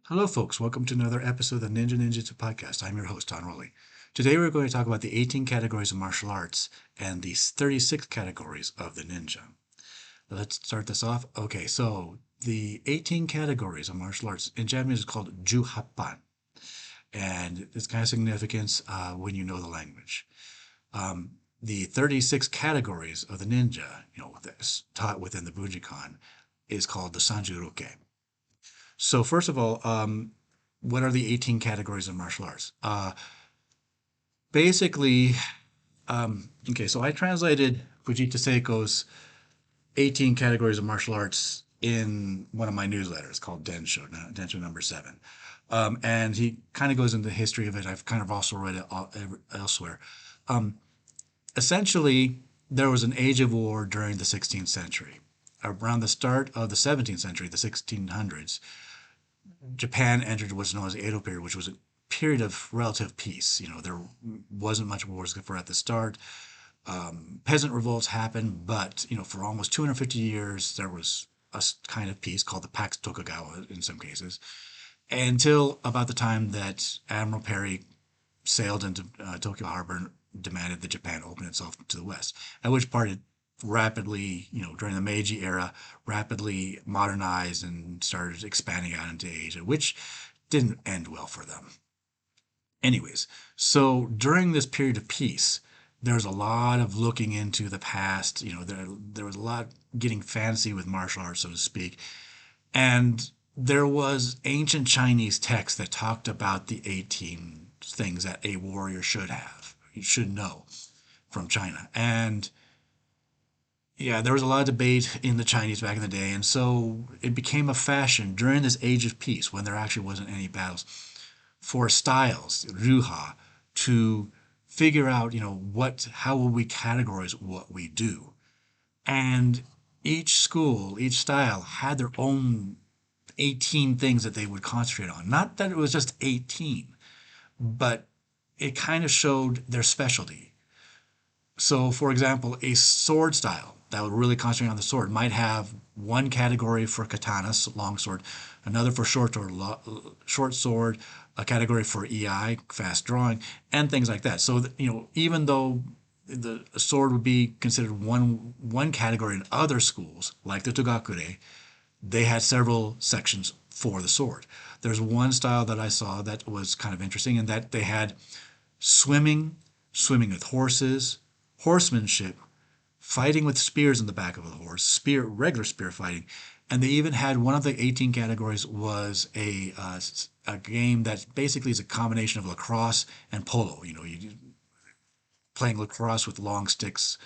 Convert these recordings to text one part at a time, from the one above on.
Hello, folks. Welcome to another episode of the Ninjutsu Podcast. I'm your host, Don Rowley. Today, we're going to talk about the 18 categories of martial arts and the 36 categories of the ninja. Let's start this off. Okay, so the 18 categories of martial arts in Japanese is called Juhappan, and it's kind of significance when you know the language. The 36 categories of the ninja, that's taught within the Bujikan, is called the Sanjuroke. So first of all, what are the 18 categories of martial arts? Basically, okay, so I translated Fujita Seiko's 18 categories of martial arts in one of my newsletters called Densho number 7. And he kind of goes into the history of it. I've kind of also read it elsewhere. Essentially, there was an age of war during the 16th century. Around the start of the 17th century, the 1600s, Japan entered what's known as the Edo period, which was a period of relative peace. There wasn't much wars for at the start. Peasant revolts happened, but for almost 250 years there was a kind of peace called the Pax Tokugawa in some cases, until about the time that Admiral Perry sailed into Tokyo Harbor and demanded that Japan open itself to the West. At which part it rapidly, during the Meiji era, rapidly modernized and started expanding out into Asia, which didn't end well for them. Anyways, so during this period of peace, there's a lot of looking into the past. There was a lot getting fancy with martial arts, so to speak. And there was ancient Chinese text that talked about the 18 things that a warrior should have, you should know from China. And yeah, there was a lot of debate in the Chinese back in the day. And so it became a fashion during this age of peace, when there actually wasn't any battles, for styles, ruha, to figure out, how will we categorize what we do. And each school, each style had their own 18 things that they would concentrate on. Not that it was just 18, but it kind of showed their specialty. So, for example, a sword style that would really concentrate on the sword might have one category for katana, long sword, another for short sword, a category for EI, fast drawing, and things like that. So, even though the sword would be considered one category in other schools, like the Togakure, they had several sections for the sword. There's one style that I saw that was kind of interesting in that they had swimming, swimming with horses, horsemanship, fighting with spears in the back of a horse, regular spear fighting, and they even had one of the 18 categories was a game that basically is a combination of lacrosse and polo. You playing lacrosse with long sticks,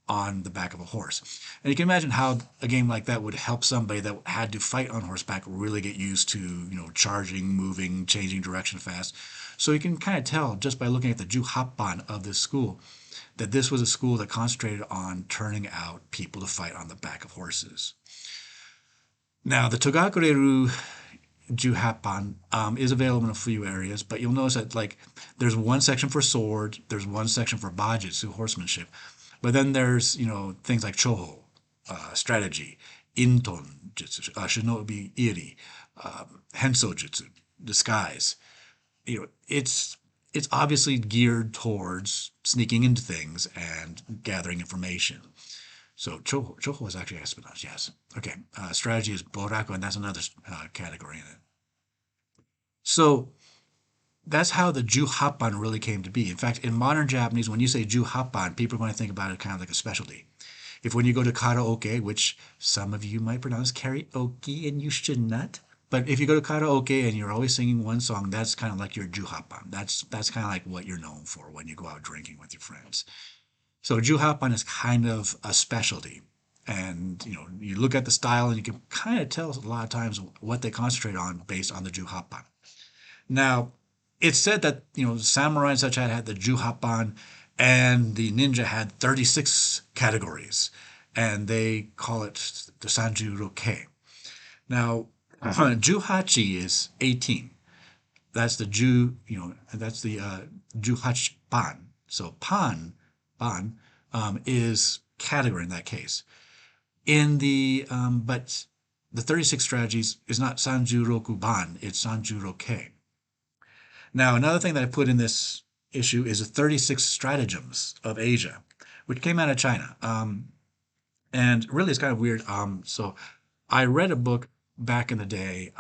on the back of a horse. And you can imagine how a game like that would help somebody that had to fight on horseback really get used to, charging, moving, changing direction fast. So you can kind of tell just by looking at the Juhappan of this school that this was a school that concentrated on turning out people to fight on the back of horses. Now, the Togakure-ru Juhappan is available in a few areas, but you'll notice that there's one section for sword, there's one section for bajutsu, horsemanship, but then there's things like choho, strategy, inton jutsu, shinobi iri, henso jutsu, disguise. It's obviously geared towards sneaking into things and gathering information. So choho is actually espionage, yes. Okay, strategy is boraku, and that's another category in it. So that's how the Juhappan really came to be. In fact, in modern Japanese, when you say Juhappan, people are going to think about it kind of like a specialty. If when you go to karaoke, which some of you might pronounce karaoke and you should not, but if you go to karaoke and you're always singing one song, that's kind of like your Juhappan. That's kind of like what you're known for when you go out drinking with your friends. So Juhappan is kind of a specialty. And you look at the style and you can kind of tell a lot of times what they concentrate on based on the Juhappan. Now, it's said that samurai and such had the Juhappan, and the ninja had 36 categories, and they call it the Sanjuroke. Now, Juhachi is 18. That's the that's the Juhachiban. So ban is category in that case. In the but the 36 strategies is not Sanjuroku Ban, it's Sanjuroke. Now, another thing that I put in this issue is the 36 stratagems of Asia, which came out of China. And really, it's kind of weird. So I read a book back in the day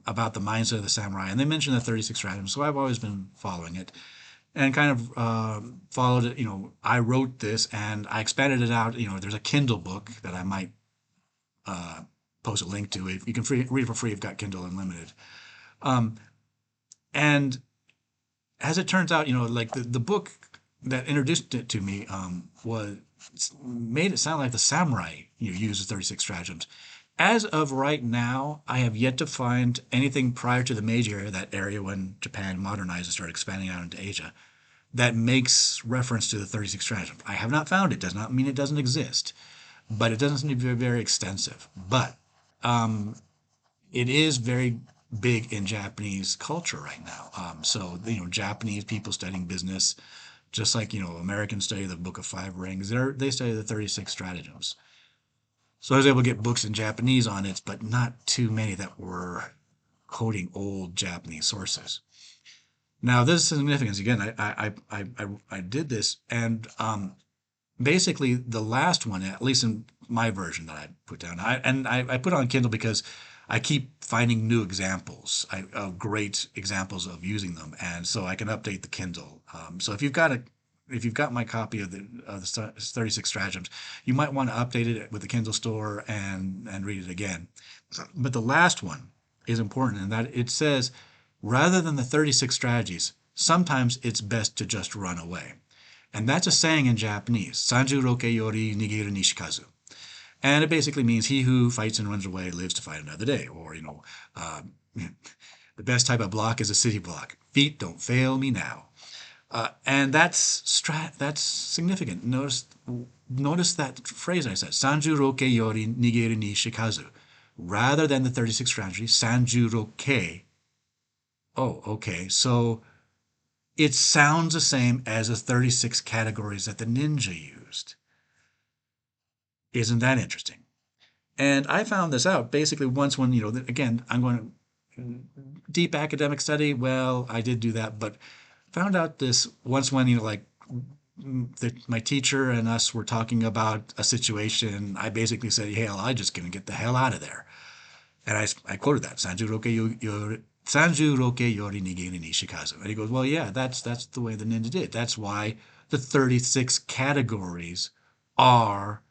about the mindset of the samurai, and they mentioned the 36 stratagems. So I've always been following it and kind of followed it. I wrote this and I expanded it out. There's a Kindle book that I might post a link to. If you can read it for free, you've got Kindle Unlimited. And as it turns out, like the book that introduced it to me was made it sound like the samurai used the 36 stratagems. As of right now, I have yet to find anything prior to the Meiji era, that area when Japan modernized and started expanding out into Asia, that makes reference to the 36 stratagems. I have not found it. Does not mean it doesn't exist, but it doesn't seem to be very extensive. But it is very big in Japanese culture right now. So Japanese people studying business, just like Americans study the Book of Five Rings, they study the 36 stratagems. So I was able to get books in Japanese on it, but not too many that were quoting old Japanese sources. Now, this is significance. Again, I did this, and basically the last one, at least in my version that I put down, I put it on Kindle because I keep finding new examples, great examples of using them, and so I can update the Kindle. So if you've got my copy of the 36 stratagems, you might want to update it with the Kindle store and read it again. But the last one is important in that it says, rather than the 36 strategies, sometimes it's best to just run away. And that's a saying in Japanese, Sanju roke yori nigeru nishikazu. And it basically means he who fights and runs away lives to fight another day. Or, the best type of block is a city block. Feet don't fail me now. And that's significant. Notice that phrase I said, Sanju roke yori nigeru ni shikazu. Rather than the 36 strategies, Sanju roke. Oh, okay. So it sounds the same as the 36 categories that the ninja used. Isn't that interesting? And I found this out basically once when, again, I'm going to deep academic study. Well, I did do that, but found out this once when, my teacher and us were talking about a situation. I basically said, hey, I'm just going to get the hell out of there. And I quoted that, Sanju roke yori nigeru ni shikazu. And he goes, well, yeah, that's the way the ninja did. That's why the 36 categories are,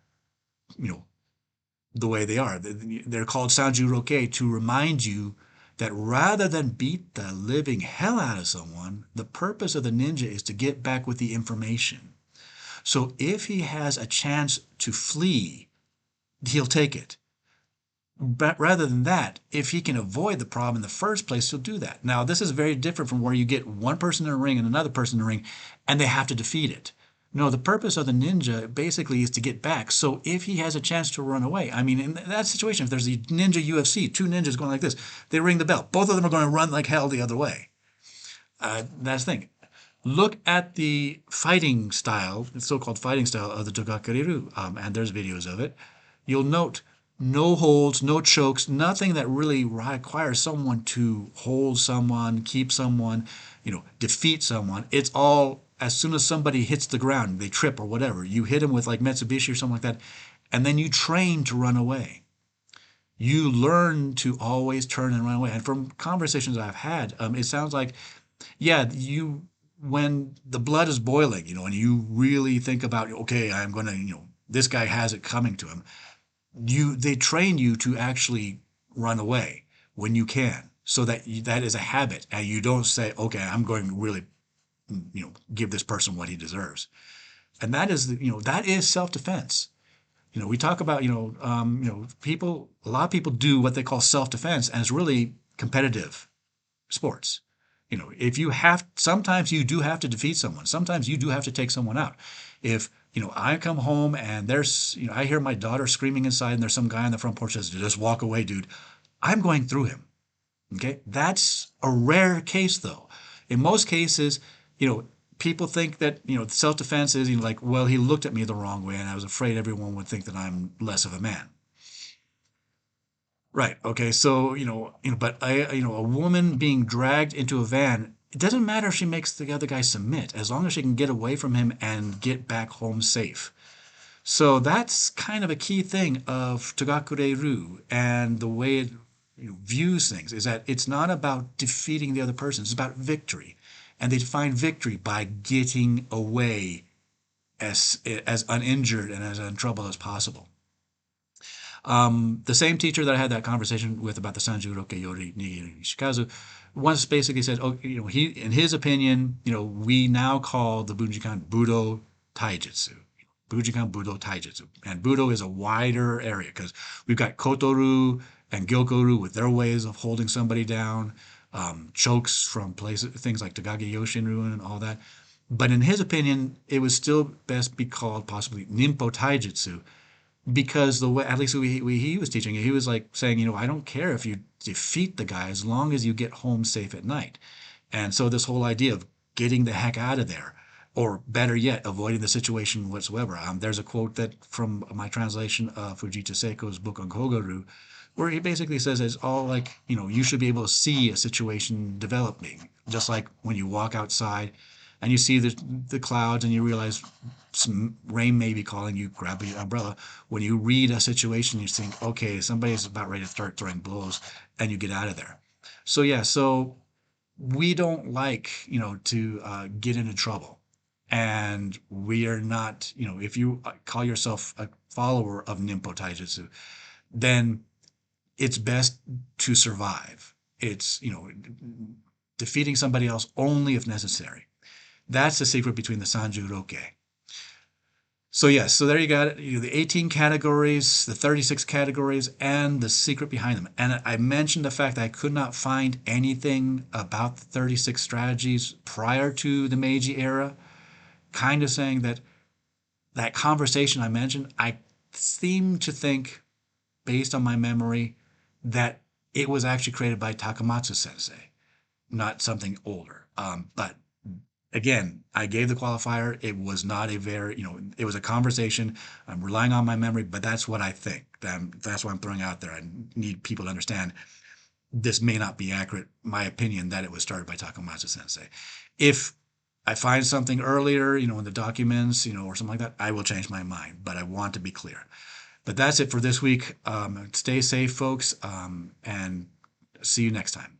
the way they are. They're called Sanju roke to remind you that rather than beat the living hell out of someone, the purpose of the ninja is to get back with the information. So if he has a chance to flee, he'll take it. But rather than that, if he can avoid the problem in the first place, he'll do that. Now, this is very different from where you get one person in a ring and another person in a ring, and they have to defeat it. No, the purpose of the ninja basically is to get back. So if he has a chance to run away, in that situation, if there's a ninja UFC, two ninjas going like this, they ring the bell. Both of them are going to run like hell the other way. That's the thing. Look at the fighting style, the so-called fighting style of the Togakuriru, and there's videos of it. You'll note no holds, no chokes, nothing that really requires someone to hold someone, keep someone, defeat someone. It's all as soon as somebody hits the ground, they trip or whatever, you hit them with like Mitsubishi or something like that, and then you train to run away. You learn to always turn and run away. And from conversations I've had, it sounds like, when the blood is boiling, and you really think about, okay, I'm going to, this guy has it coming to him. They train you to actually run away when you can, so that that is a habit, and you don't say, okay, I'm going to really, give this person what he deserves, and that is that is self-defense. We talk about people. A lot of people do what they call self-defense, and it's really competitive sports. If you sometimes you do have to defeat someone. Sometimes you do have to take someone out. If I come home and there's, I hear my daughter screaming inside and there's some guy on the front porch that says, just walk away, dude. I'm going through him. Okay. That's a rare case though. In most cases, people think that, self-defense is well, he looked at me the wrong way and I was afraid everyone would think that I'm less of a man. Right. Okay. So, but a woman being dragged into a van, it doesn't matter if she makes the other guy submit, as long as she can get away from him and get back home safe. So that's kind of a key thing of Tagakure-ru and the way it views things is that it's not about defeating the other person, it's about victory. And they define victory by getting away as uninjured and as untroubled as possible. The same teacher that I had that conversation with about the Sanju Roke Yori Nigiri Shikazu once basically said, oh, he, in his opinion, we now call the Bunjikan Budo Taijutsu. Bunjikan Budo Taijutsu. And Budo is a wider area because we've got Kotoru and Gyokoru with their ways of holding somebody down, chokes from places, things like Tagage Yoshinru and all that. But in his opinion, it would still best be called possibly Ninpo Taijutsu because the way, at least he was teaching, he was like saying, I don't care if you defeat the guy as long as you get home safe at night. And so this whole idea of getting the heck out of there, or better yet, avoiding the situation whatsoever. There's a quote that from my translation of Fujita Seiko's book on Kogaru, where he basically says it's all like, you should be able to see a situation developing, just like when you walk outside and you see the clouds and you realize some rain may be calling you, grab your umbrella. When you read a situation, you think, okay, somebody's about ready to start throwing blows, and you get out of there. So yeah, so we don't like, to get into trouble. And we are not, if you call yourself a follower of Ninpo Taijutsu, then it's best to survive. It's, defeating somebody else only if necessary. That's the secret between the Sanju Roke. So yes, so there you got it. The 18 categories, the 36 categories, and the secret behind them. And I mentioned the fact that I could not find anything about the 36 strategies prior to the Meiji era, kind of saying that that conversation I mentioned, I seem to think, based on my memory, that it was actually created by Takamatsu Sensei, not something older. But again, I gave the qualifier. It was not a very, it was a conversation. I'm relying on my memory, but that's what I think. That's what I'm throwing out there. I need people to understand this may not be accurate, my opinion, that it was started by Takamatsu Sensei. If I find something earlier, in the documents, or something like that, I will change my mind, but I want to be clear. But that's it for this week. Stay safe, folks, and see you next time.